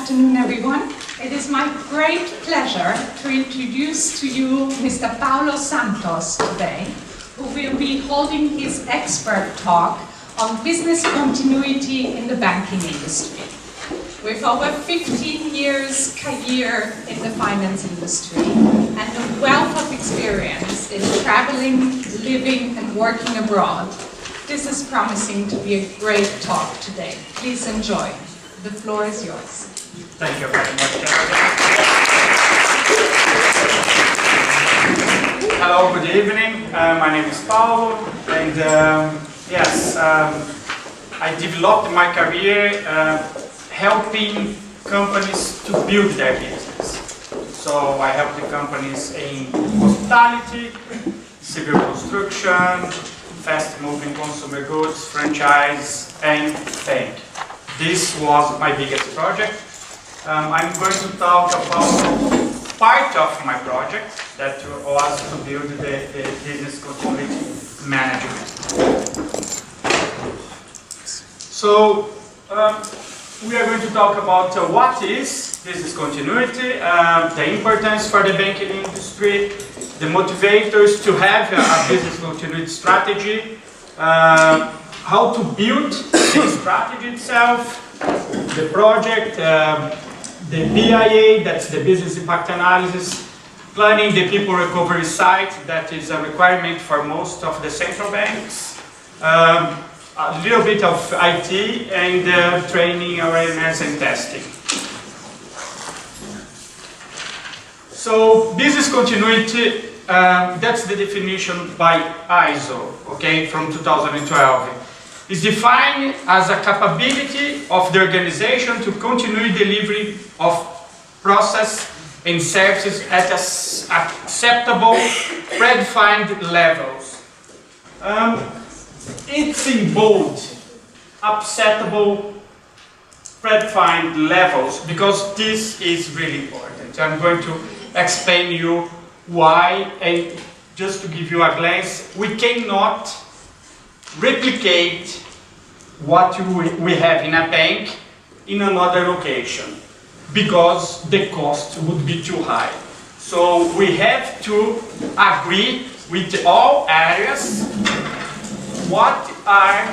afternoon, everyone. It is my great pleasure to introduce to you Mr. Paulo Santos today, who will be holding his expert talk on business continuity in the banking industry. With over 15 years career in the finance industry and a wealth of experience in traveling, living and working abroad, this is promising to be a great talk today. Please enjoy. The floor is yours. Thank you very much. Hello, good evening. My name is Paulo, and I developed my career helping companies to build their business. So I help the companies in hospitality, civil construction, fast-moving consumer goods, franchise, and bank. This was my biggest project. I'm going to talk about part of my project that was to build the business continuity management. So we are going to talk about what is business continuity, the importance for the banking industry, the motivators to have a business continuity strategy, how to build the strategy itself, the project, the BIA, that's the business impact analysis, planning the people recovery site, that is a requirement for most of the central banks, a little bit of IT, and training, awareness, and testing. So business continuity, that's the definition by ISO, okay, from 2012. Is defined as a capability of the organization to continue delivery of process and services at acceptable, predefined levels. It's in bold, acceptable, predefined levels, because this is really important. I'm going to explain you why, and just to give you a glance, we cannot replicate what we have in a bank in another location because the cost would be too high. So we have to agree with all areas what are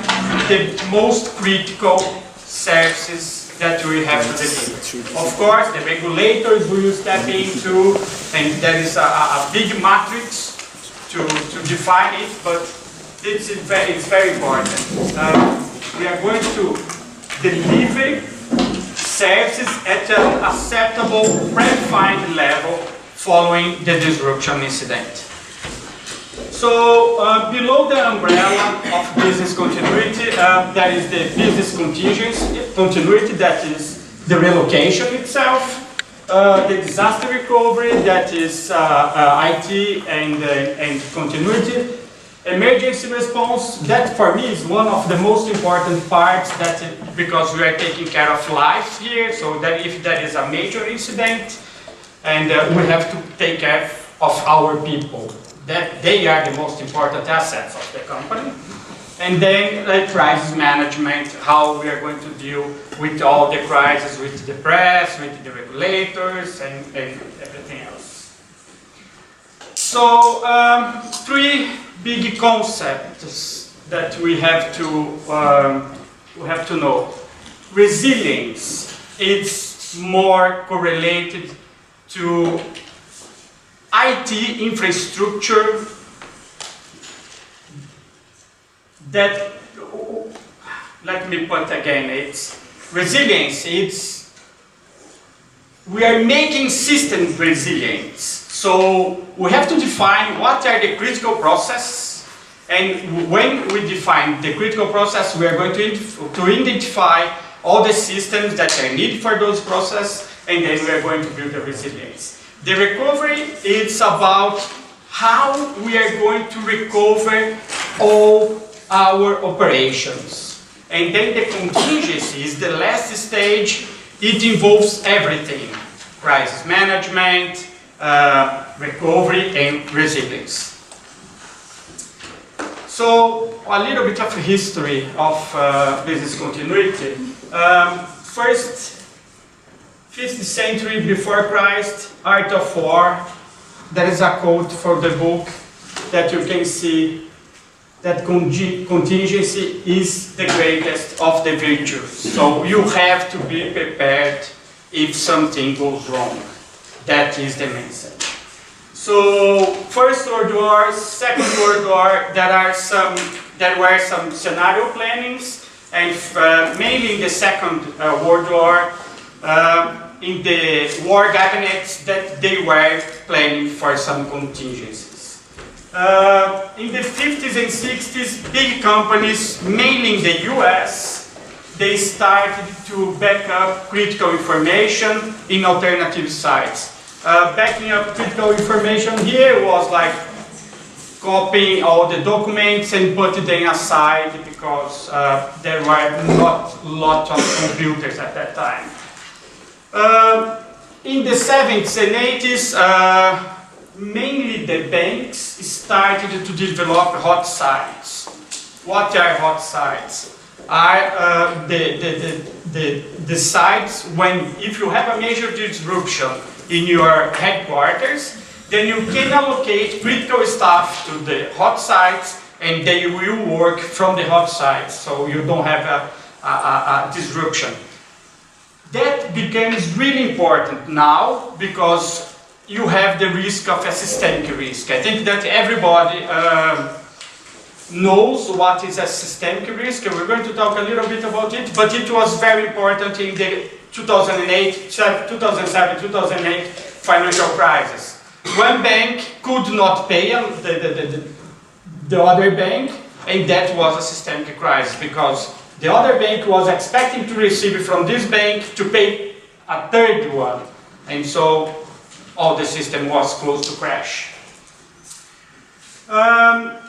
the most critical services that we have to deliver. Of course, the regulators will step into, and there is a big matrix to define it, but it's very important. We are going to deliver services at an acceptable, predefined level following the disruption incident. So below the umbrella of business continuity, there is the business continuity, that is the relocation itself, the disaster recovery, that is IT and continuity. Emergency response, that for me is one of the most important parts, because we are taking care of life here, so that if there is a major incident, and we have to take care of our people, that they are the most important assets of the company. And then crisis management, how we are going to deal with all the crises, with the press, with the regulators, and everything else. So three big concepts that we have to know. Resilience is more correlated to IT infrastructure that, let me put again, it's resilience, we are making system resilience. So we have to define what are the critical processes, and when we define the critical process, we are going to identify all the systems that are needed for those processes, and then we are going to build the resilience. The recovery is about how we are going to recover all our operations. And then the contingency is the last stage. It involves everything: crisis management, recovery, and resilience. So a little bit of history of business continuity. First, 5th century before Christ, Art of War. There is a quote for the book that you can see that contingency is the greatest of the virtues. So you have to be prepared if something goes wrong. That is the message. So First World War, Second World War, there were some scenario plannings, and mainly in the Second World War, in the war cabinets, that they were planning for some contingencies. In the 50s and 60s, big companies, mainly in the US, they started to back up critical information in alternative sites. Backing up critical information here was like copying all the documents and putting them aside because there were not a lot of computers at that time. In the 70s and 80s, mainly the banks started to develop hot sites. What are hot sites? Are the sites when, if you have a major disruption in your headquarters, then you can allocate critical staff to the hot sites and they will work from the hot sites, so you don't have a disruption. That becomes really important now because you have the risk of a systemic risk. I think that everybody knows what is a systemic risk, and we're going to talk a little bit about it, but it was very important in the 2007-2008 financial crisis. One bank could not pay the other bank, and that was a systemic crisis because the other bank was expecting to receive from this bank to pay a third one, and so all the system was close to crash. From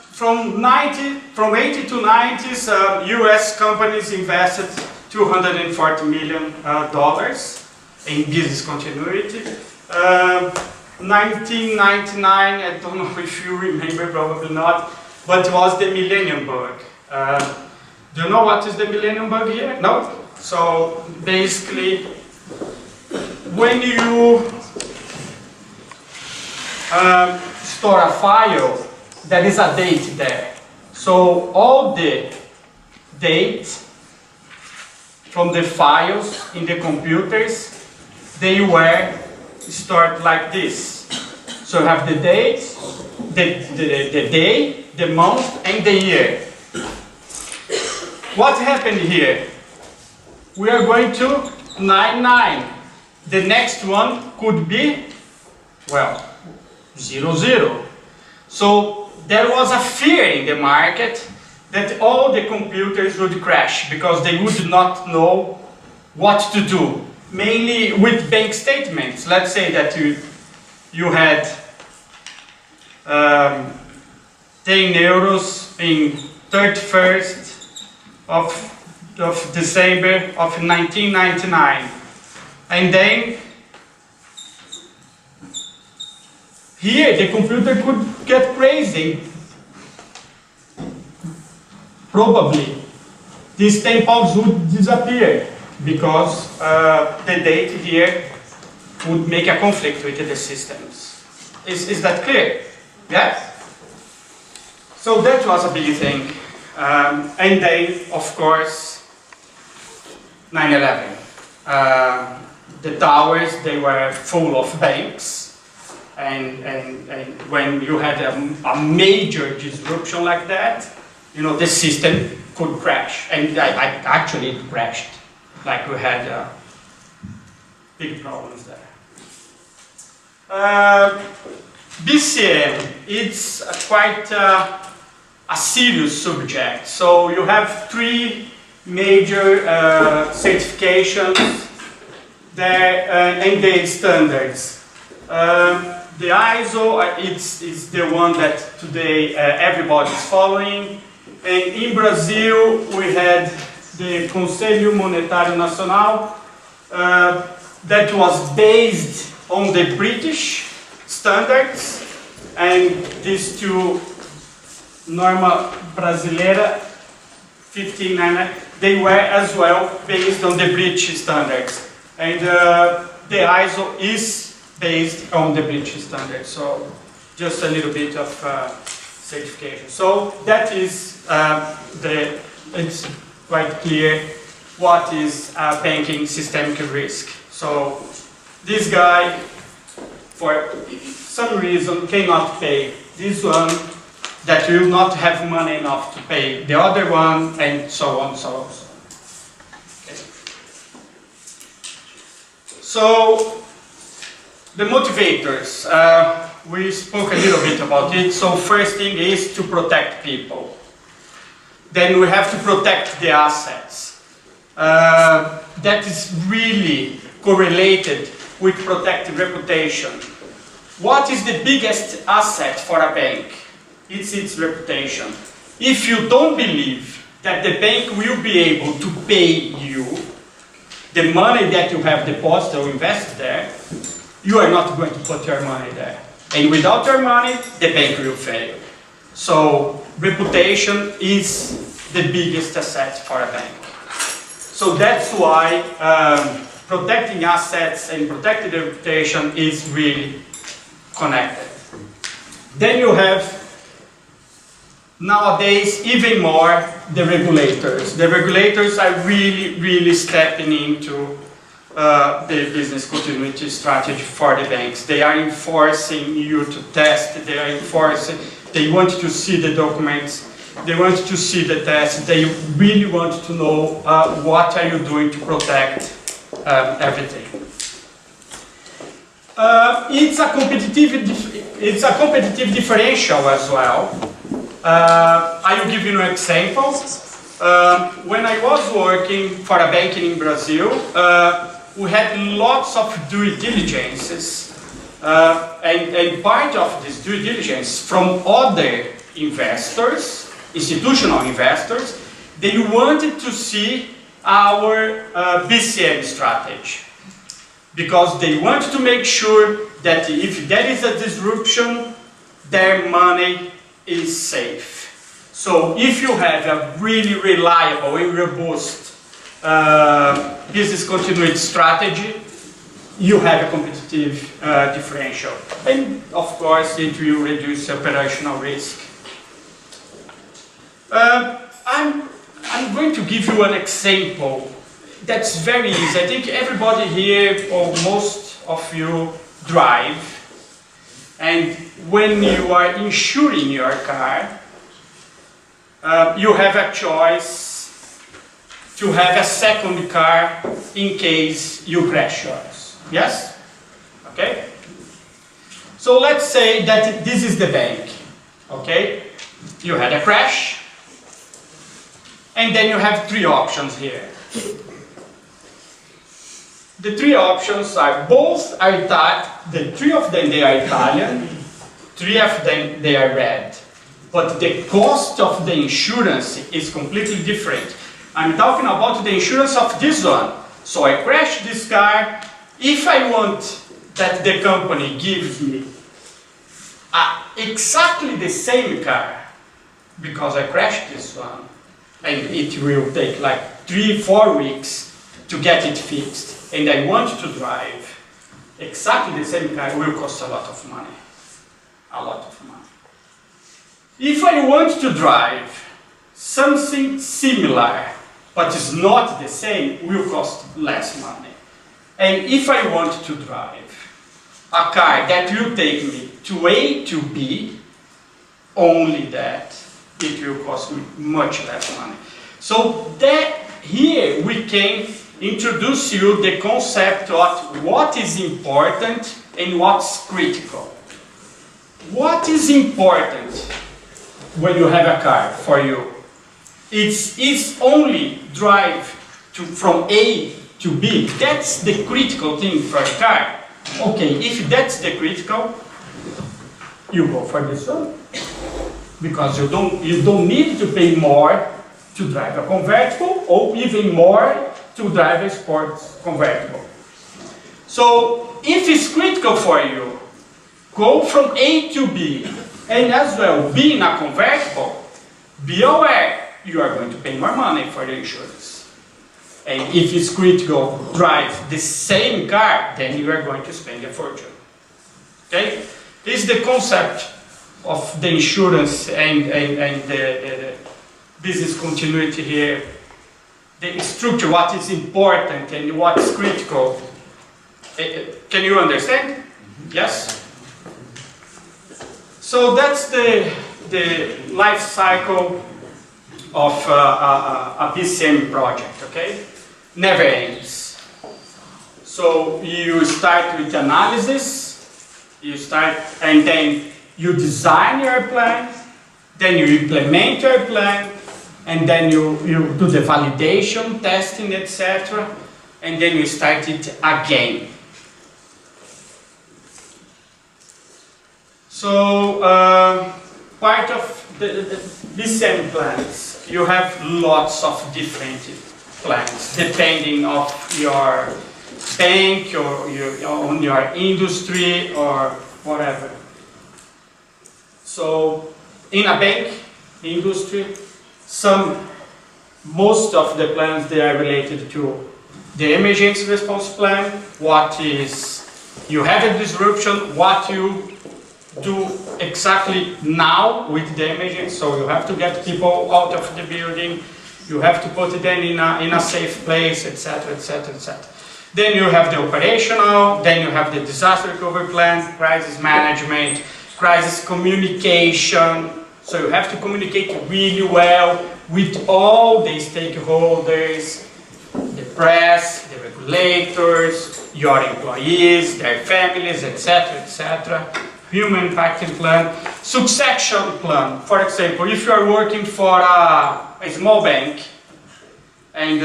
80 to 90s, US companies invested $240 million in business continuity. 1999, I don't know if you remember, probably not, but it was the Millennium Bug. Do you know what is the Millennium Bug here? No? So basically, when you store a file, there is a date there. So all the date from the files in the computers, they were stored like this. So you have the date, the day, the month, and the year. What happened here? We are going to 99. The next one could be, well, 00. So there was a fear in the market that all the computers would crash because they would not know what to do. Mainly with bank statements. Let's say that you had 10 euros in 31st of December of 1999. And then here the computer could get crazy. Probably these 10 pounds would disappear because the date here would make a conflict with the systems. Is that clear? Yes? So that was a big thing. And then, of course, 9/11. The towers, they were full of banks. And when you had a major disruption like that, you know, the system could crash. And actually it crashed. Like we had big problems there. BCM, it's quite a serious subject. So you have three major certifications there and the standards. The ISO, it's the one that today everybody is following. And in Brazil, we had the Conselho Monetário Nacional that was based on the British standards, and these two, Norma Brasileira 15, they were as well based on the British standards. And the ISO is based on the British standard, so just a little bit of certification. So that is it's quite clear what is banking systemic risk. So this guy, for some reason, cannot pay this one, that will not have money enough to pay the other one, and so on, so on, so on. Okay. So the motivators, we spoke a little bit about it. So first thing is to protect people. Then we have to protect the assets. That is really correlated with protecting reputation. What is the biggest asset for a bank? It's its reputation. If you don't believe that the bank will be able to pay you the money that you have deposited or invested there, you are not going to put your money there. And without your money, the bank will fail. So reputation is the biggest asset for a bank. So that's why protecting assets and protecting the reputation is really connected. Then you have, nowadays, even more, the regulators. The regulators are really stepping into the business continuity strategy for the banks. They are enforcing you to test, they are enforcing, they want to see the documents, they want to see the tests, they really want to know what are you doing to protect everything. It's a competitive differential as well. I will give you an example. When I was working for a bank in Brazil, we had lots of due diligences, and part of this due diligence from other investors, institutional investors, they wanted to see our BCM strategy, because they want to make sure that if there is a disruption, their money is safe. So if you have a really reliable and robust business continuity strategy, you have a competitive differential. And of course, it will reduce operational risk. I'm going to give you an example that's very easy. I think everybody here, or most of you, drive. And when you are insuring your car, you have a choice to have a second car in case you crash yours. Yes? Okay? So let's say that this is the bank. Okay? You had a crash, and then you have three options here. The three options are, both are the three of them they are Italian, three of them they are red. But the cost of the insurance is completely different. I'm talking about the insurance of this one. So I crashed this car. If I want that the company gives me exactly the same car, because I crashed this one, and it will take like 3-4 weeks to get it fixed, and I want to drive exactly the same car, it will cost a lot of money. A lot of money. If I want to drive something similar, but is not the same, it will cost less money. And if I want to drive a car that will take me to A to B, only that, it will cost me much less money. So that here we can introduce you the concept of what is important and what's critical. What is important when you have a car for you? It's only drive from A to B. That's the critical thing for a car. Okay, if that's the critical, you go for this one. Because you don't need to pay more to drive a convertible, or even more to drive a sports convertible. So if it's critical for you, go from A to B, and as well being a convertible, be aware you are going to pay more money for the insurance. and if it's critical, drive the same car, then you are going to spend a fortune. Okay? This is the concept of the insurance and the business continuity here. The structure, what is important and what is critical. Can you understand? Yes? So that's the life cycle of a BCM project, okay? Never ends. So you start with analysis, and then you design your plan, then you implement your plan, and then you do the validation, testing, etc., and then you start it again. So, part of the BCM plans, you have lots of different plans, depending on your bank, or on your industry, or whatever. So, in a bank industry, most of the plans, they are related to the emergency response plan. What is, you have a disruption, what you do exactly now with the emergency. So you have to get people out of the building, you have to put them in a safe place, etc., etc., etc. Then you have the operational, then you have the disaster recovery plan, crisis management, crisis communication. So you have to communicate really well with all the stakeholders, the press, the regulators, your employees, their families, etc., etc. Human impact plan, succession plan. For example, if you are working for a small bank and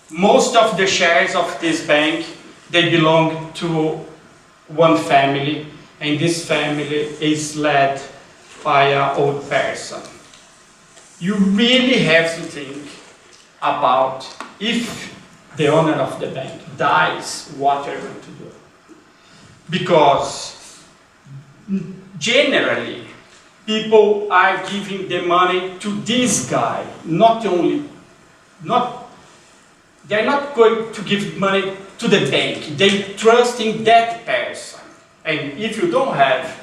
most of the shares of this bank, they belong to one family, and this family is led by an old person. You really have to think about, if the owner of the bank dies, what are you going to do? Because generally, people are giving the money to this guy, they're not going to give money to the bank, they trust in that person. And if you don't have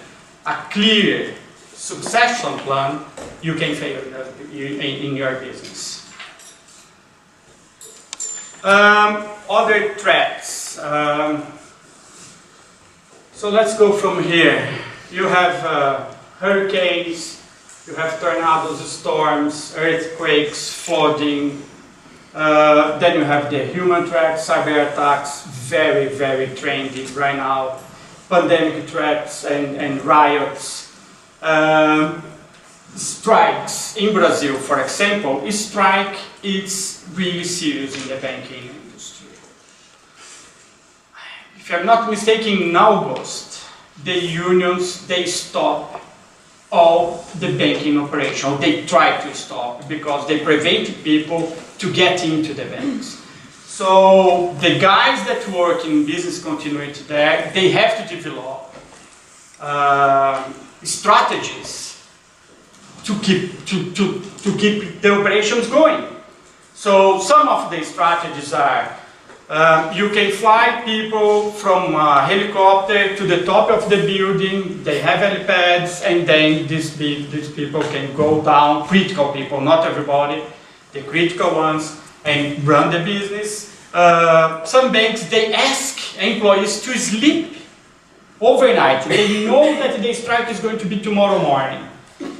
a clear succession plan, you can fail in your business. Other threats. So let's go from here. You have hurricanes, you have tornadoes, storms, earthquakes, flooding. Then you have the human threats, cyber attacks, very, very trendy right now. Pandemic threats and riots. Strikes in Brazil, for example, a strike is really serious in the banking industry. If I'm not mistaken, in August, the unions, they stop all the banking operation. They try to stop because they prevent people to get into the banks. So the guys that work in business continuity there, they have to develop strategies to keep the operations going. So some of the strategies are you can fly people from a helicopter to the top of the building, they have helipads, and then these people can go down, critical people, not everybody, the critical ones, and run the business. Some banks, they ask employees to sleep overnight. They know that the strike is going to be tomorrow morning.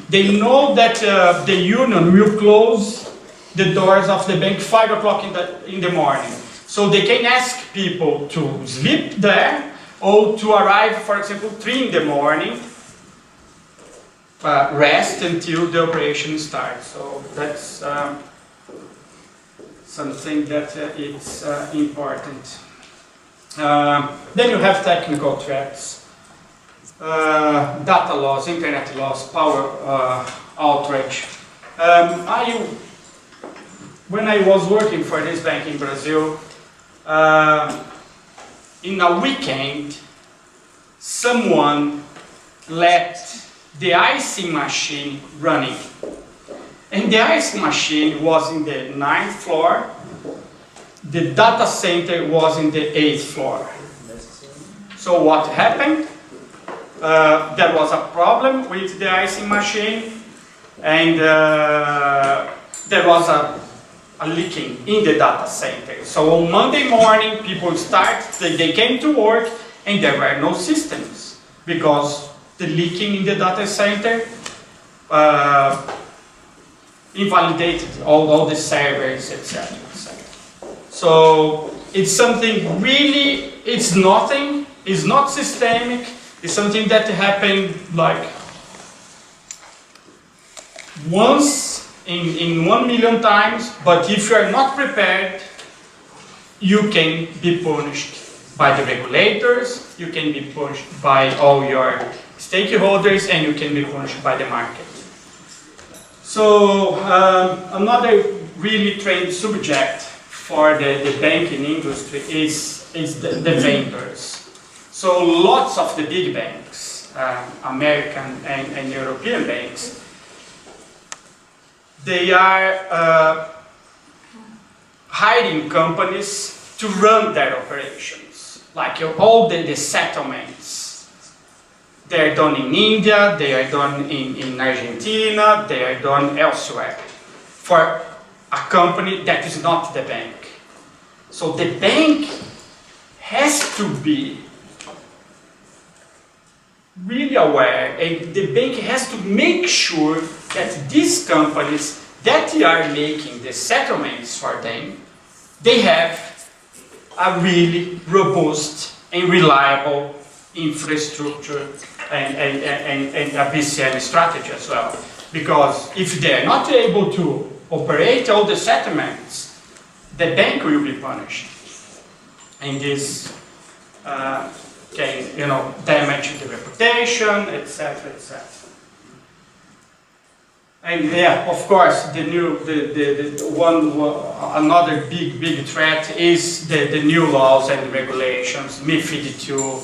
They know that the union will close the doors of the bank 5 o'clock in the morning. So they can ask people to sleep there or to arrive, for example, 3 in the morning, rest until the operation starts. So that's something that is important. Then you have technical threats, data loss, internet loss, power outage. When I was working for this bank in Brazil, in a weekend, someone left the icing machine running. And the icing machine was in the 9th floor, the data center was in the 8th floor. So what happened? There was a problem with the icing machine, and there was a leaking in the data center. So on Monday morning, people they came to work, and there were no systems because the leaking in the data center invalidated all the servers, etc. So it's something really, it's nothing, it's not systemic, it's something that happened like once in 1 million times, but if you are not prepared, you can be punished by the regulators, you can be punished by all your stakeholders, and you can be punished by the market. So another really trade subject for the banking industry is the vendors. So lots of the big banks, American and European banks, they are hiring companies to run their operations, like all the settlements. They are done in India, they are done in Argentina, they are done elsewhere for a company that is not the bank. So the bank has to be really aware, and the bank has to make sure that these companies that are making the settlements for them, they have a really robust and reliable infrastructure and a BCM strategy as well. Because if they are not able to operate all the settlements, the bank will be punished. And this can, damage the reputation, etc., etc. And yeah, of course, another big threat is the new laws and regulations, MiFID II.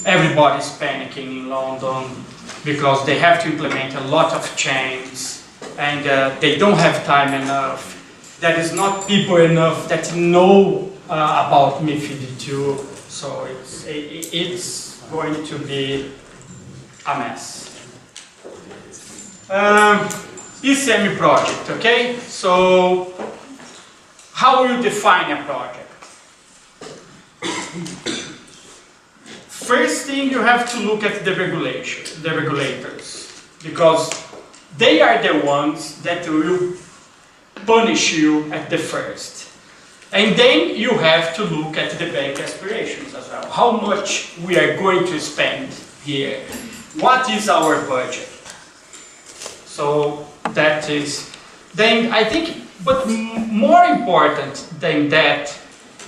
Everybody's panicking in London because they have to implement a lot of changes, and they don't have time enough. There is not people enough that know about MiFID II, so it's going to be a mess. PCM project, okay? So, how will you define a project? First thing, you have to look at the regulators, because they are the ones that will punish you at the first. And then you have to look at the bank aspirations as well. How much we are going to spend here? What is our budget? So that is, then I think, but more important than that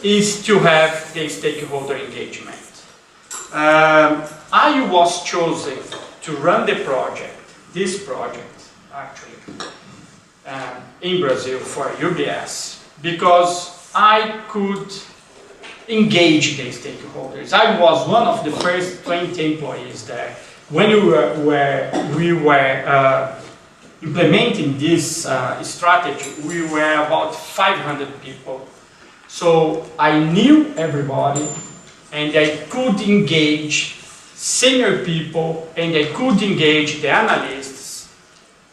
is to have the stakeholder engagement. I was chosen to run this project actually, in Brazil for UBS, because I could engage the stakeholders. I was one of the first 20 employees there. When we were implementing this strategy, we were about 500 people. So I knew everybody, and I could engage senior people, and I could engage the analysts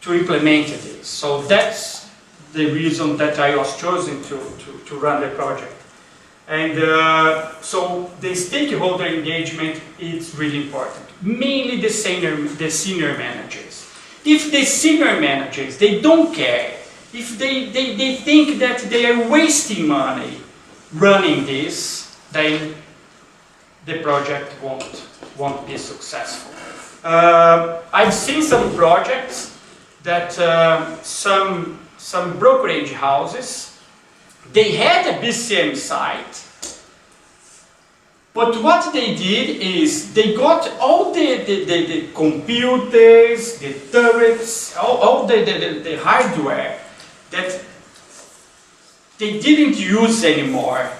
to implement this. So that's the reason that I was chosen to run the project. And so the stakeholder engagement is really important, mainly the senior managers. If the senior managers, they don't care, if they think that they are wasting money running this, then the project won't be successful. I've seen some projects that some brokerage houses, they had a BCM site, but what they did is they got all the computers, the turrets, all the hardware that they didn't use anymore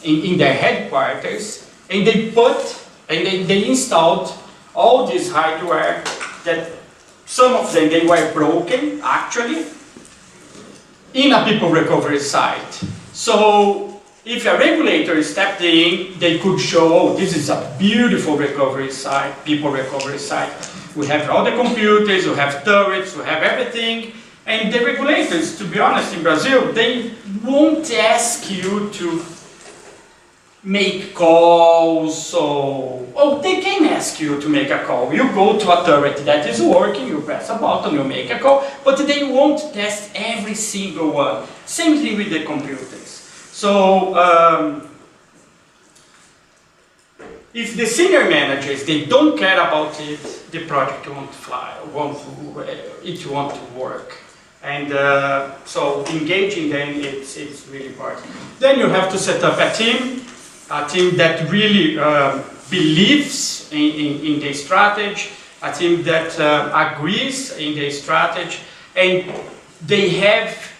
in their headquarters, and they installed all this hardware that some of them they were broken actually in a people recovery site. So if a regulator stepped in, they could show, oh, this is a beautiful recovery site, people recovery site. We have all the computers, we have turrets, we have everything. And the regulators, to be honest, in Brazil, they won't ask you to make calls. So, oh, they can ask you to make a call. You go to a turret that is working, you press a button, you make a call, but they won't test every single one. Same thing with the computers. So, if the senior managers, they don't care about it, the project won't fly, it won't work. And so engaging them, it's really important. Then you have to set up a team that really believes in the strategy, a team that agrees in the strategy, and they have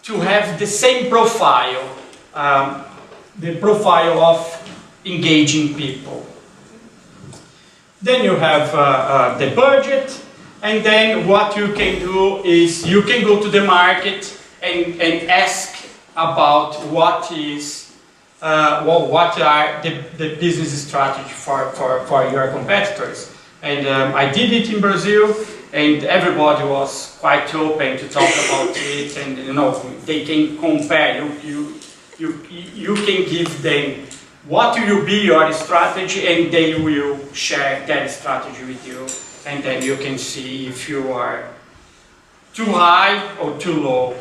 to have the same profile, the profile of engaging people. Then you have the budget, and then what you can do is you can go to the market and ask about what are the business strategy for your competitors. And I did it in Brazil, and everybody was quite open to talk about it, and they can compare. You can give them what will be your strategy, and they will share that strategy with you, and then you can see if you are too high or too low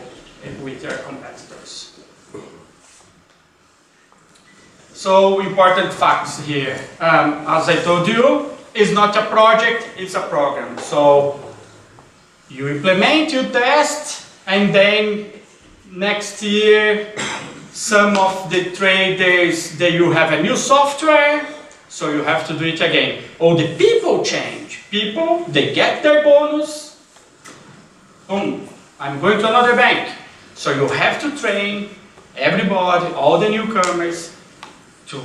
with your competitors. So, important facts here. As I told you, it's not a project, it's a program. So, you implement, you test, and then next year, some of the traders, they will have a new software, so you have to do it again. Or the people change. People, they get their bonus. Boom, I'm going to another bank. So you have to train everybody, all the newcomers, to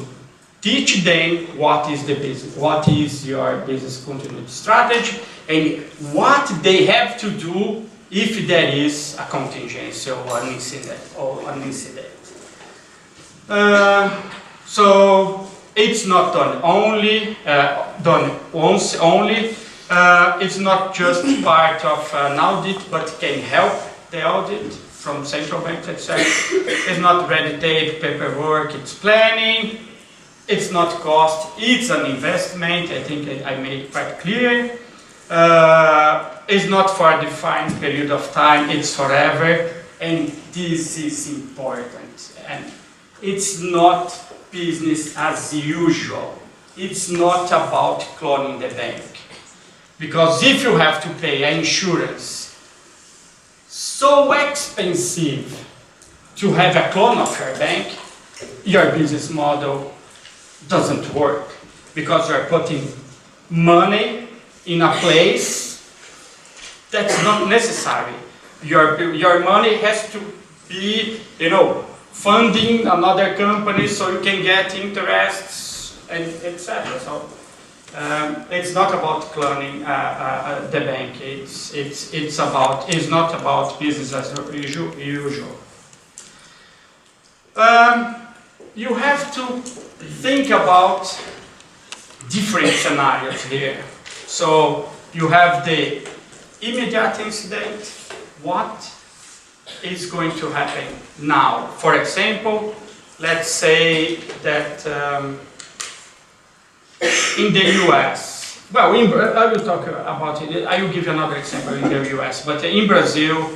teach them what is the business, what is your business continuity strategy, and what they have to do if there is a contingency or an incident. So it's not done once only. It's not just part of an audit, but can help the audit from central banks, etc. It's not red tape, paperwork, it's planning. It's not cost, it's an investment. I think I made it quite clear. It's not for a defined period of time, it's forever. And this is important. And it's not business as usual. It's not about cloning the bank. Because if you have to pay insurance so expensive to have a clone of your bank, your business model doesn't work. Because you're putting money in a place that's not necessary. Your money has to be, funding another company so you can get interests, and etc. So it's not about cloning the bank. It's not about business as usual. You have to think about different scenarios here. So you have the immediate incident. What is going to happen now? For example, let's say that in the US, well, I will talk about it. I will give you another example in the US, but in Brazil,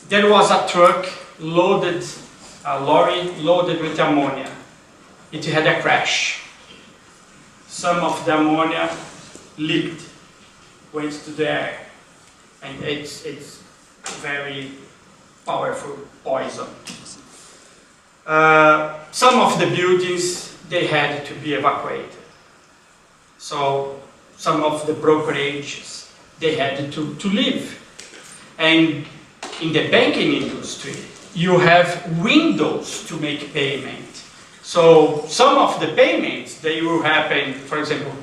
there was a truck loaded, a lorry loaded with ammonia. It had a crash. Some of the ammonia leaked, went to the air, and it's very powerful poison. Some of the buildings, they had to be evacuated. So some of the brokerages, they had to leave. And in the banking industry, you have windows to make payment. So some of the payments, they will happen, for example,